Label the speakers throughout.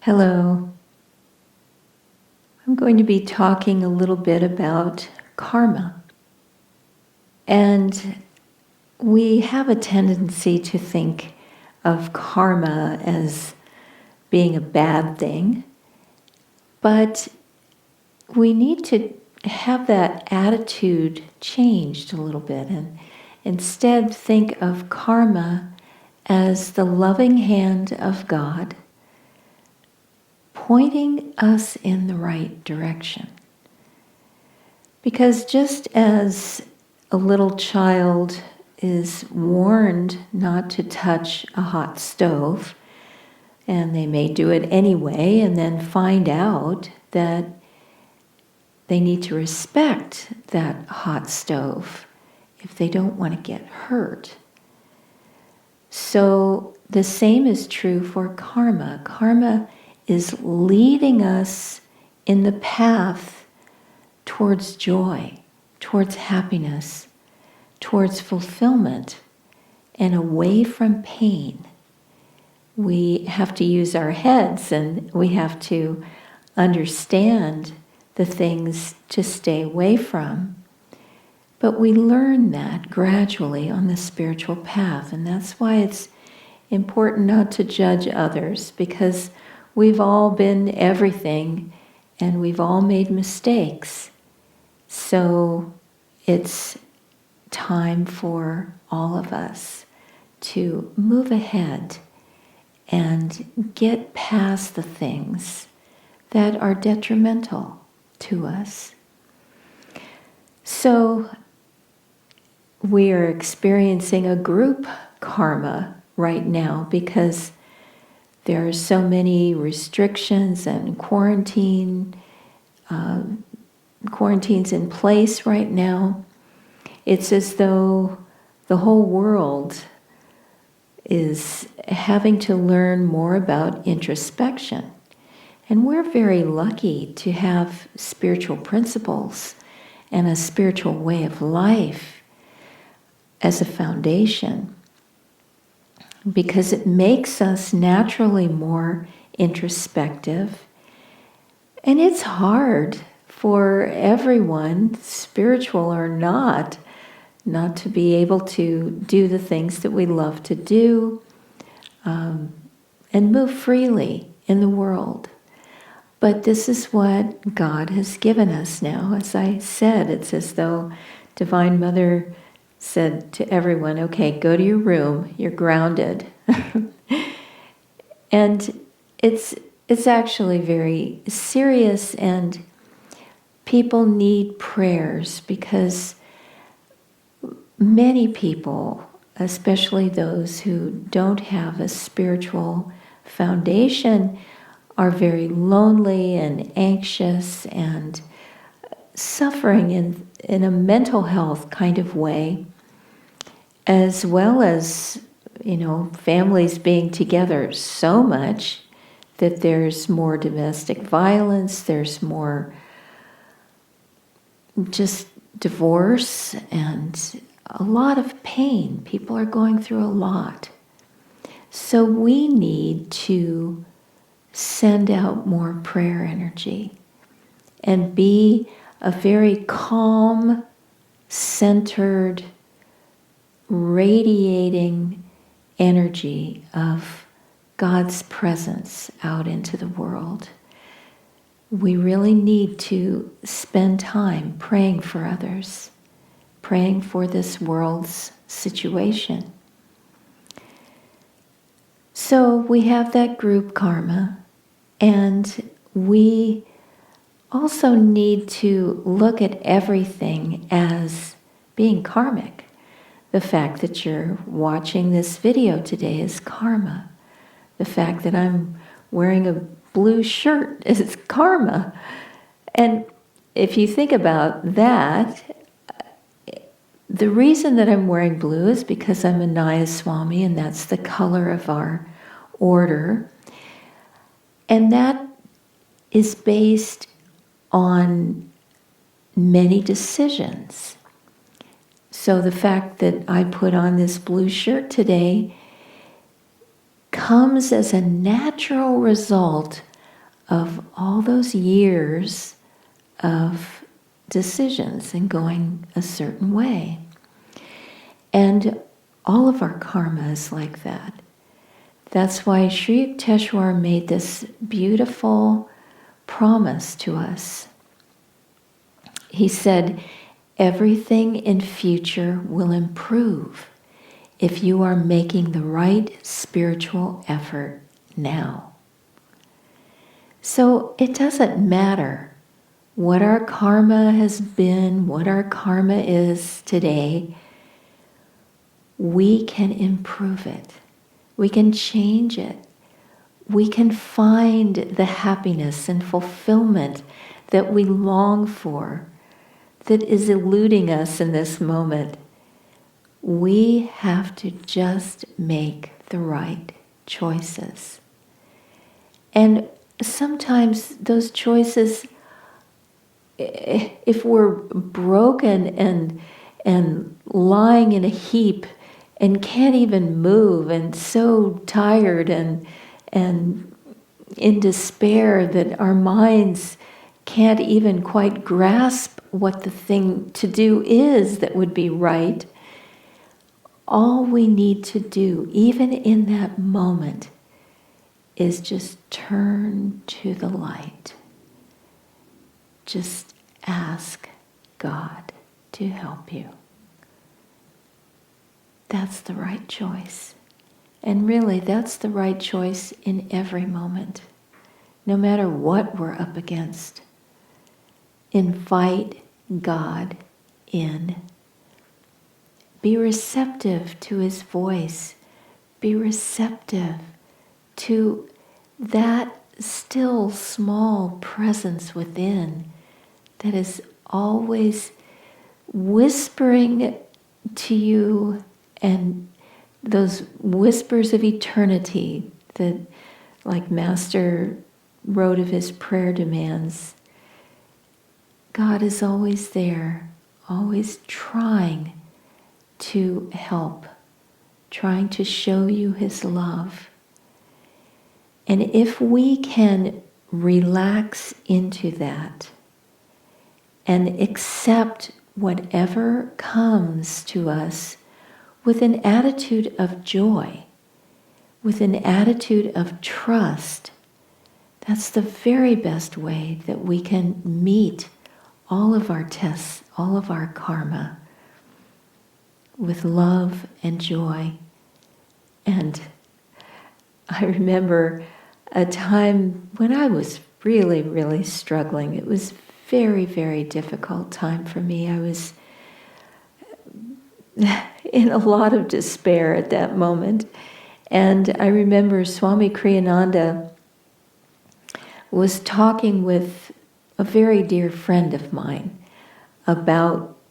Speaker 1: Hello. I'm going to be talking a little bit about karma. And we have a tendency to think of karma as being a bad thing, but we need to have that attitude changed a little bit and instead think of karma as the loving hand of God pointing us in the right direction. Because just as a little child is warned not to touch a hot stove, and they may do it anyway and then find out that they need to respect that hot stove if they don't want to get hurt. So the same is true for karma. Karma is leading us in the path towards joy, towards happiness, towards fulfillment, and away from pain. We have to use our heads and we have to understand the things to stay away from. But we learn that gradually on the spiritual path, and that's why it's important not to judge others, because we've all been everything and we've all made mistakes. So it's time for all of us to move ahead and get past the things that are detrimental to us. So we are experiencing a group karma right now because there are so many restrictions and quarantines in place right now. It's as though the whole world is having to learn more about introspection. And we're very lucky to have spiritual principles and a spiritual way of life as a foundation, because it makes us naturally more introspective. And it's hard for everyone, spiritual or not to be able to do the things that we love to do and move freely in the world. But this is what God has given us now. As I said, it's as though Divine Mother said to everyone, okay, go to your room, you're grounded. And it's actually very serious, and people need prayers because many people, especially those who don't have a spiritual foundation, are very lonely and anxious and suffering in a mental health kind of way, as well as, families being together so much that there's more domestic violence, there's more just divorce and a lot of pain. People are going through a lot. So we need to send out more prayer energy and be a very calm, centered, radiating energy of God's presence out into the world. We really need to spend time praying for others, praying for this world's situation. So we have that group karma, and we also need to look at everything as being karmic. The fact that you're watching this video today is karma. The fact that I'm wearing a blue shirt is karma. And if you think about that, the reason that I'm wearing blue is because I'm a Nayaswami, and that's the color of our order. And that is based on many decisions. So the fact that I put on this blue shirt today comes as a natural result of all those years of decisions and going a certain way. And all of our karma is like that. That's why Sri Yukteswar made this beautiful promise to us. He said, everything in future will improve if you are making the right spiritual effort now. So it doesn't matter what our karma has been, what our karma is today. We can improve it. We can change it. We can find the happiness and fulfillment that we long for, that is eluding us in this moment. We have to just make the right choices. And sometimes those choices, if we're broken and lying in a heap and can't even move and so tired and in despair that our minds can't even quite grasp what the thing to do is that would be right, all we need to do, even in that moment, is just turn to the light. Just ask God to help you. That's the right choice. And really, that's the right choice in every moment, no matter what we're up against. Invite God in. Be receptive to His voice. Be receptive to that still small presence within that is always whispering to you, and those whispers of eternity that, like Master wrote of his prayer demands, God is always there, always trying to help, trying to show you His love. And if we can relax into that and accept whatever comes to us with an attitude of joy, with an attitude of trust, that's the very best way that we can meet all of our tests, all of our karma, with love and joy. And I remember a time when I was really, really struggling. It was very, very difficult time for me. I was in a lot of despair at that moment. And I remember Swami Kriyananda was talking with a very dear friend of mine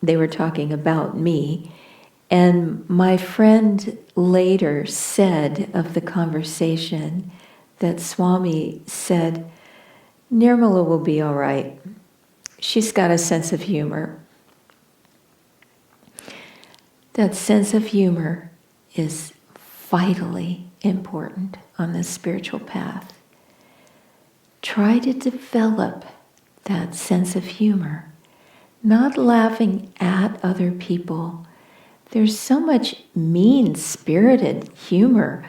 Speaker 1: they were talking about me. And my friend later said of the conversation that Swami said, Nirmala will be all right. She's got a sense of humor. That sense of humor is vitally important on this spiritual path. Try to develop that sense of humor, not laughing at other people. There's so much mean-spirited humor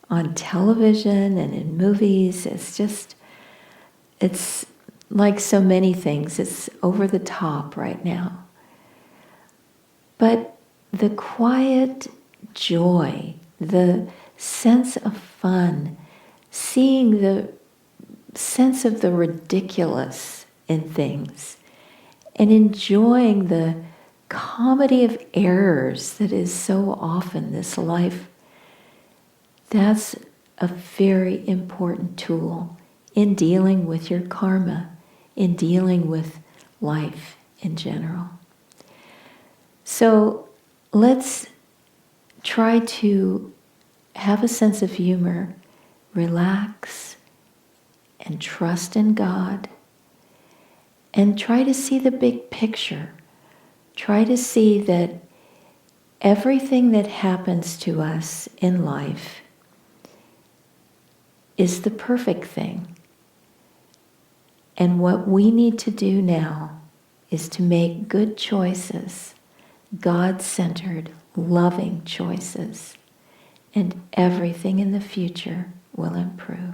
Speaker 1: on television and in movies. It's like so many things. It's over the top right now. But the quiet joy, the sense of fun, seeing the sense of the ridiculous in things, and enjoying the comedy of errors that is so often this life, that's a very important tool in dealing with your karma, in dealing with life in general. So let's try to have a sense of humor, relax, and trust in God, and try to see the big picture. Try to see that everything that happens to us in life is the perfect thing. And what we need to do now is to make good choices, God-centered, loving choices, and everything in the future will improve.